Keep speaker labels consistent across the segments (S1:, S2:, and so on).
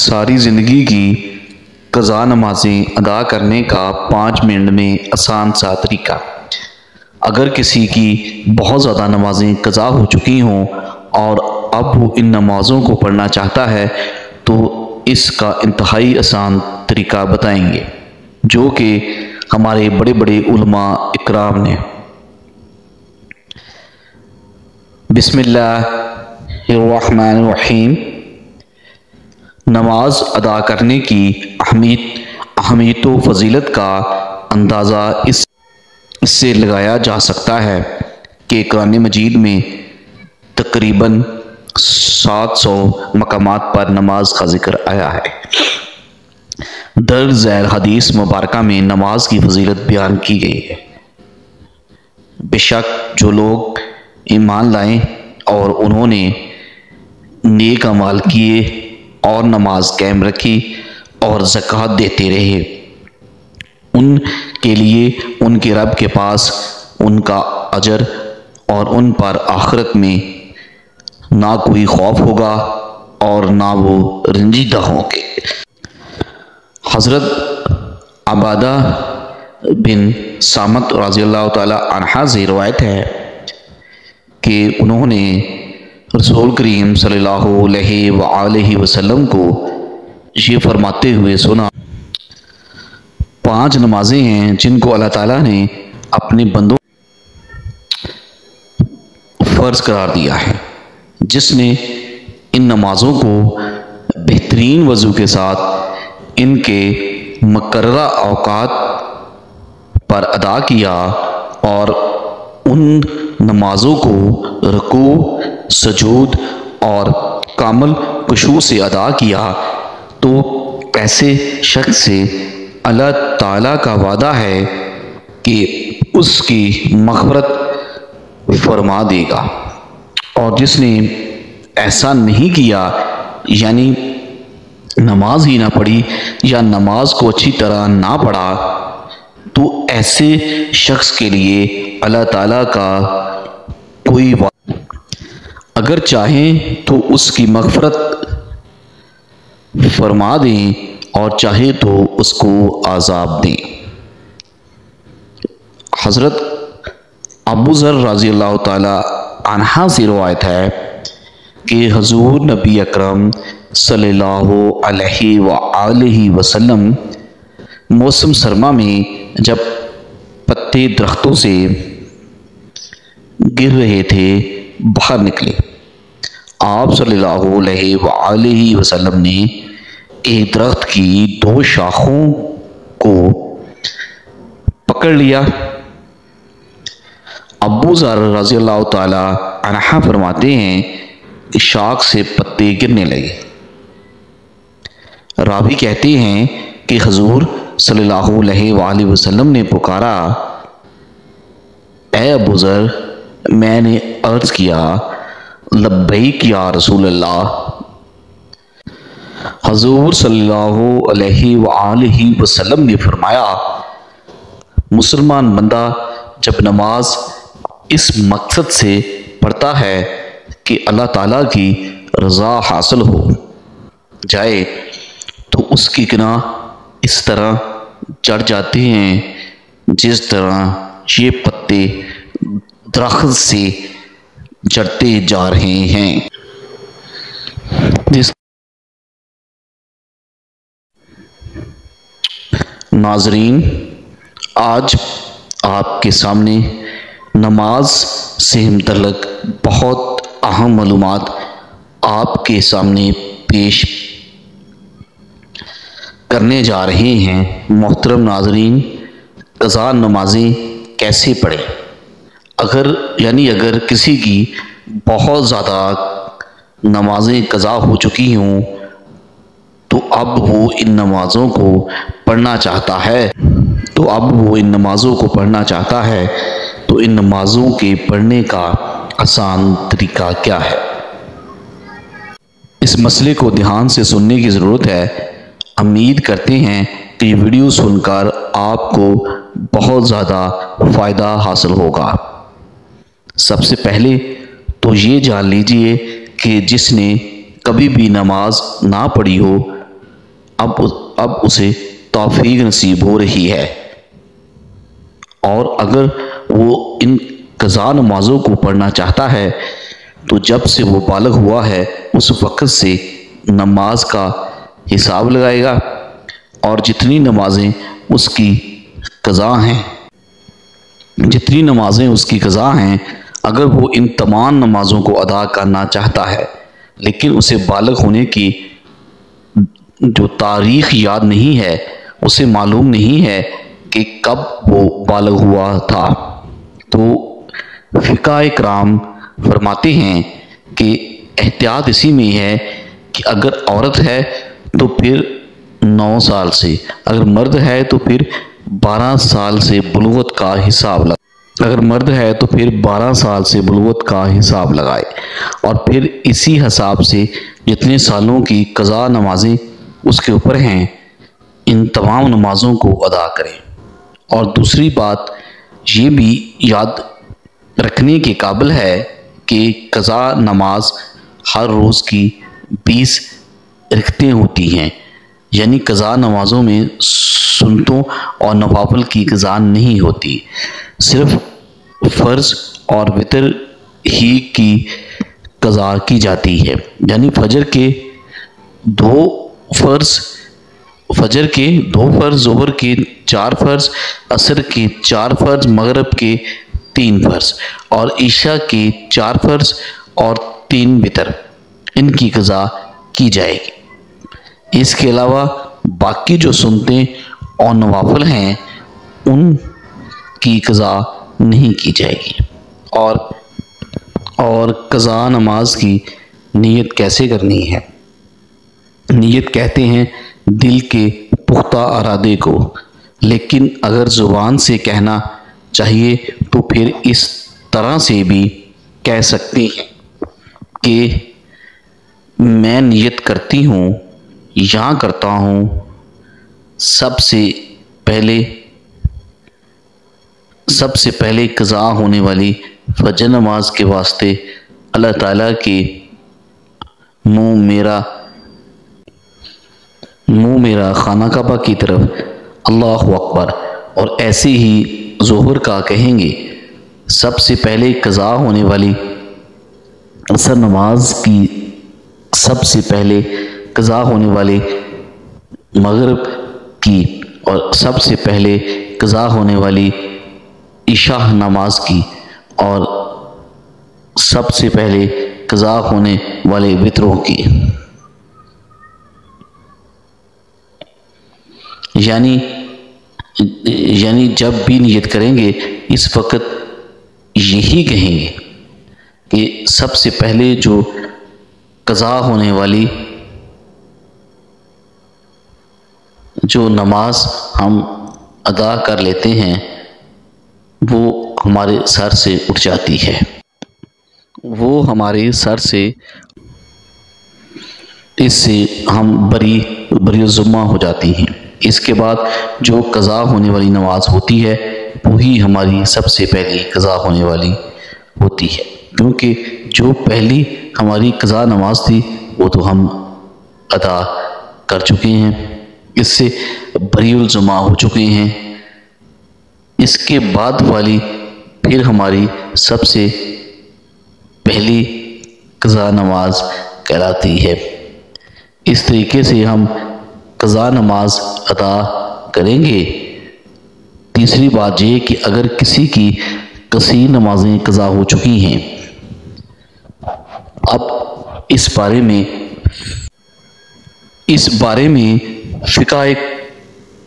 S1: ساری زندگی کی قضا نمازیں ادا کرنے کا 5 منٹ میں آسان سا طریقہ۔ اگر کسی کی بہت زیادہ نمازیں قضا ہو چکی ہوں اور اب وہ ان نمازوں کو پڑھنا چاہتا ہے تو اس کا انتہائی آسان طریقہ بتائیں گے، جو کہ ہمارے بڑے بڑے علماء اکرام نے۔ بسم اللہ الرحمن الرحیم۔ نماز ادا کرنے کی اہمیت و فضیلت کا اندازہ اس سے لگایا جا سکتا ہے کہ قرآن مجید میں تقریباً 700 مقامات پر نماز کا ذکر آیا ہے۔ درج ذیل حدیث مبارکہ میں نماز کی فضیلت بیان کی گئی ہے۔ بے شک جو لوگ ایمان لائیں اور انہوں نے نیک اعمال کیے اور نماز قائم رکھی اور زکوٰۃ دیتے رہے، ان کے لیے ان کے رب کے پاس ان کا اجر اور ان پر آخرت میں نہ کوئی خوف ہوگا اور نہ وہ رنجیدہ ہوں گے۔ حضرت عبادہ بن صامت رضی اللہ تعالی عنہ سے روایت ہے کہ انہوں نے رسول کریم صلی اللہ علیہ وآلہ وسلم کو یہ فرماتے ہوئے سنا، 5 نمازیں ہیں جن کو اللہ تعالیٰ نے اپنے بندوں فرض قرار دیا ہے۔ جس نے ان نمازوں کو بہترین وضو کے ساتھ ان کے مقررہ اوقات پر ادا کیا اور ان نمازوں کو رکوع، سجود اور کامل خشوع سے ادا کیا تو ایسے شخص سے اللہ تعالیٰ کا وعدہ ہے کہ اس کی مغفرت فرما دے گا، اور جس نے ایسا نہیں کیا یعنی نماز ہی نہ پڑھی یا نماز کو اچھی طرح نہ پڑھا تو ایسے شخص کے لیے اللہ تعالیٰ کا کوئی وعدہ اگر چاہیں تو اس کی مغفرت فرما دیں اور چاہے تو اس کو عذاب دیں۔ حضرت ابو ذر رضی اللہ تعالی عنہ سے روایت ہے کہ حضور نبی اکرم صلی اللہ علیہ وآلہ وسلم موسم سرما میں جب پتے درختوں سے گر رہے تھے باہر نکلے۔ آپ صلی اللہ علیہ وآلہ وسلم نے ایک درخت کی 2 شاخوں کو پکڑ لیا۔ ابو ذر رضی اللہ تعالی عنہ فرماتے ہیں کہ شاخ سے پتے گرنے لگے۔ راوی کہتے ہیں کہ حضور صلی اللہ علیہ وآلہ وسلم نے پکارا، اے ابو ذر، میں نے عرض کیا لبیک یا رسول اللہ۔ حضور صلی اللہ علیہ وآلہ وسلم نے فرمایا، مسلمان بندہ جب نماز اس مقصد سے پڑھتا ہے کہ اللہ تعالیٰ کی رضا حاصل ہو جائے تو اس کی گناہ اس طرح چڑھ جاتے ہیں جس طرح یہ پتے درخت سے جڑتے جا رہے ہیں۔ ناظرین، آج آپ کے سامنے نماز سے متعلق بہت اہم معلومات آپ کے سامنے پیش کرنے جا رہے ہیں۔ محترم ناظرین، قضا نمازیں کیسے پڑھیں؟ اگر کسی کی بہت زیادہ نمازیں قضا ہو چکی ہوں تو اب وہ ان نمازوں کو پڑھنا چاہتا ہے تو ان نمازوں کے پڑھنے کا آسان طریقہ کیا ہے؟ اس مسئلے کو دھیان سے سننے کی ضرورت ہے۔ امید کرتے ہیں کہ یہ ویڈیو سن کر آپ کو بہت زیادہ فائدہ حاصل ہوگا۔ سب سے پہلے تو یہ جان لیجئے کہ جس نے کبھی بھی نماز نہ پڑھی ہو اب اسے توفیق نصیب ہو رہی ہے، اور اگر وہ ان قضا نمازوں کو پڑھنا چاہتا ہے تو جب سے وہ بالغ ہوا ہے اس وقت سے نماز کا حساب لگائے گا، اور جتنی نمازیں اس کی قضا ہیں اگر وہ ان تمام نمازوں کو ادا کرنا چاہتا ہے، لیکن اسے بالغ ہونے کی جو تاریخ یاد نہیں ہے، اسے معلوم نہیں ہے کہ کب وہ بالغ ہوا تھا، تو فقہ کرام فرماتے ہیں کہ احتیاط اسی میں ہے کہ اگر عورت ہے تو پھر 9 سال سے، اگر مرد ہے تو پھر 12 سال سے بلوغت کا حساب لگائے، اور پھر اسی حساب سے جتنے سالوں کی قضا نمازیں اس کے اوپر ہیں ان تمام نمازوں کو ادا کریں۔ اور دوسری بات یہ بھی یاد رکھنے کے قابل ہے کہ قضا نماز ہر روز کی 20 رکعتیں ہوتی ہیں، یعنی قضا نمازوں میں سنتوں اور نوافل کی قضا نہیں ہوتی، صرف فرض اور وتر ہی کی قضا کی جاتی ہے، یعنی فجر کے 2 فرض، ظہر کے 4 فرض، عصر کے 4 فرض، مغرب کے 3 فرض، اور عشاء کے 4 فرض اور 3 وتر، ان کی قضا کی جائے گی۔ اس کے علاوہ باقی جو سنتیں اور نوافل ہیں ان کی قضا نہیں کی جائے گی۔ اور قضا نماز کی نیت کیسے کرنی ہے؟ نیت کہتے ہیں دل کے پختہ ارادے کو، لیکن اگر زبان سے کہنا چاہیے تو پھر اس طرح سے بھی کہہ سکتے ہیں کہ میں نیت کرتی ہوں یا کرتا ہوں سب سے پہلے قضا ہونے والی فجر نماز کے واسطے اللہ تعالیٰ کے منہ میرا خانہ کعبہ کی طرف اللہ اکبر، اور ایسے ہی ظہر کا کہیں گے، سب سے پہلے قضا ہونے والی عصر نماز کی، سب سے پہلے قضا ہونے والی مغرب کی، اور سب سے پہلے قضا ہونے والی عشاء نماز کی، اور سب سے پہلے قضا ہونے والے وتروں کی، یعنی جب بھی نیت کریں گے اس وقت یہی کہیں گے کہ سب سے پہلے جو قضا ہونے والی جو نماز ہم ادا کر لیتے ہیں وہ ہمارے سر سے اٹھ جاتی ہے، وہ ہمارے سر سے، اس سے ہم بری ذمہ ہو جاتی ہیں۔ اس کے بعد جو قضا ہونے والی نماز ہوتی ہے وہی ہماری سب سے پہلی قضا ہونے والی ہوتی ہے، کیونکہ جو پہلی ہماری قضا نماز تھی وہ تو ہم ادا کر چکے ہیں، اس سے بری الذمہ ہو چکے ہیں۔ اس کے بعد والی پھر ہماری سب سے پہلی قضا نماز کہلاتی ہے۔ اس طریقے سے ہم قضا نماز ادا کریں گے۔ تیسری بات یہ کہ اگر کسی کی کثیر نمازیں قضا ہو چکی ہیں، اب اس بارے میں فقہ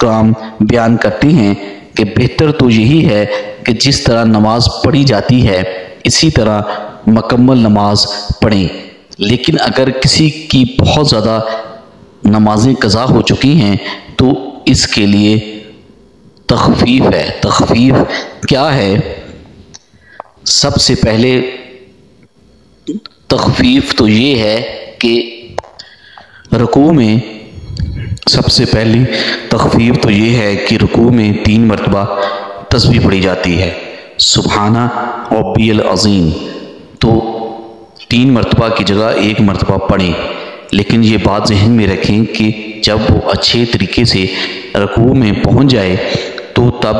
S1: کرام بیان کرتے ہیں کہ بہتر تو یہی ہے کہ جس طرح نماز پڑھی جاتی ہے اسی طرح مکمل نماز پڑھیں، لیکن اگر کسی کی بہت زیادہ نمازیں قضا ہو چکی ہیں تو اس کے لیے تخفیف ہے۔ تخفیف کیا ہے؟ سب سے پہلے تخفیف تو یہ ہے کہ رکوع میں رکوع میں 3 مرتبہ تسبیح پڑھی جاتی ہے، سبحانہ ربی العظیم، تو 3 مرتبہ کی جگہ 1 مرتبہ پڑھیں، لیکن یہ بات ذہن میں رکھیں کہ جب وہ اچھے طریقے سے رکوع میں پہنچ جائے تو تب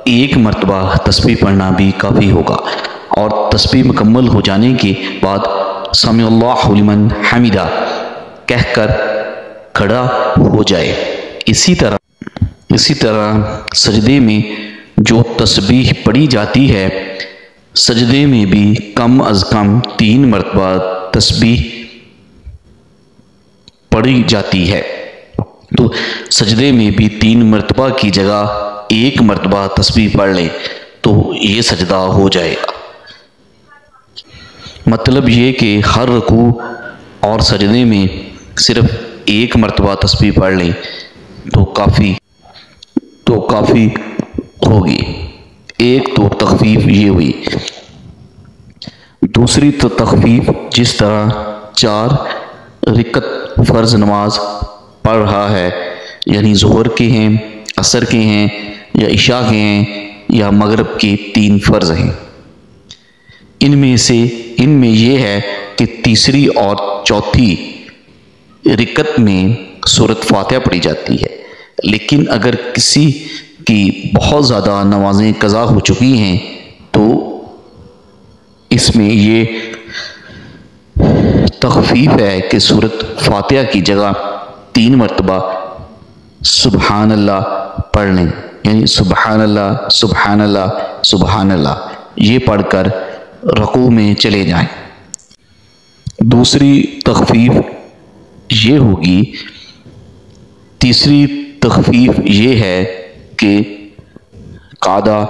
S1: ایک مرتبہ تسبیح پڑھنا بھی کافی ہوگا، اور تسبیح مکمل ہو جانے کے بعد سمع اللہ لمن حمدہ کہہ کر کھڑا ہو جائے۔ اسی طرح سجدے میں جو تسبیح پڑھی جاتی ہے، سجدے میں بھی کم از کم 3 مرتبہ تسبیح پڑھی جاتی ہے، تو سجدے میں بھی 3 مرتبہ کی جگہ 1 مرتبہ تسبیح پڑھ لیں تو یہ سجدہ ہو جائے گا۔ مطلب یہ کہ ہر رکوع اور سجدے میں صرف 1 مرتبہ تسبیح پڑھ لیں تو کافی ہوگی۔ ایک تو تخفیف یہ ہوئی۔ دوسری تو تخفیف، جس طرح 4 رکعت فرض نماز پڑھ رہا ہے، یعنی ظہر کے ہیں، عصر کے ہیں، یا عشاء کے ہیں، یا مغرب کے 3 فرض ہیں، ان میں یہ ہے کہ تیسری اور چوتھی رکعت میں سورۃ فاتحہ پڑھی جاتی ہے، لیکن اگر کسی کی بہت زیادہ نمازیں قضا ہو چکی ہیں تو اس میں یہ تخفیف ہے کہ سورۃ فاتحہ کی جگہ 3 مرتبہ سبحان اللہ پڑھ لیں، یعنی سبحان اللہ سبحان اللہ سبحان اللہ یہ پڑھ کر رکوع میں چلے جائیں۔ دوسری تخفیف یہ ہوگی، تیسری تخفیف یہ ہے کہ قعدہ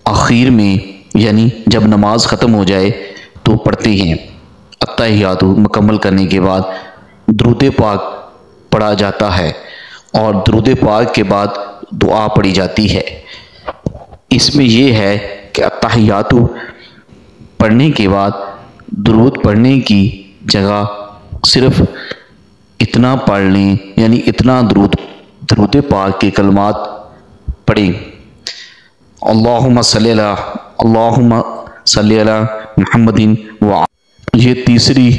S1: آخر میں، یعنی جب نماز ختم ہو جائے تو پڑھتے ہیں، التحیات مکمل کرنے کے بعد درود پاک پڑھا جاتا ہے، اور درود پاک کے بعد دعا پڑھی جاتی ہے۔ اس میں یہ ہے کہ التحیات پڑھنے کے بعد درود پڑھنے کی جگہ صرف اتنا پڑھ لیں، یعنی اتنا درود پاک کے کلمات پڑھیں، اللہم صلی علی محمد یہ تیسری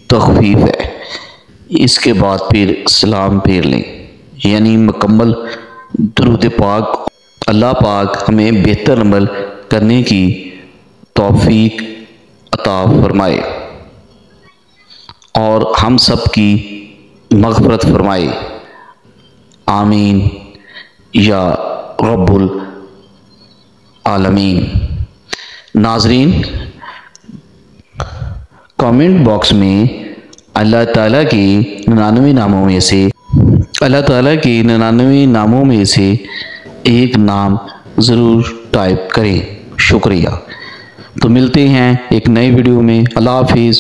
S1: تخفیف ہے۔ اس کے بعد پھر سلام پھیر لیں، یعنی مکمل درود پاک۔ اللہ پاک ہمیں بہتر عمل کرنے کی توفیق عطا فرمائے اور ہم سب کی مغفرت فرمائے، آمین یا رب العالمین۔ ناظرین، کامنٹ باکس میں اللہ تعالیٰ کے 99 ناموں میں سے ایک نام ضرور ٹائپ کریں۔ شکریہ۔ تو ملتے ہیں ایک نئے ویڈیو میں۔ اللہ حافظ۔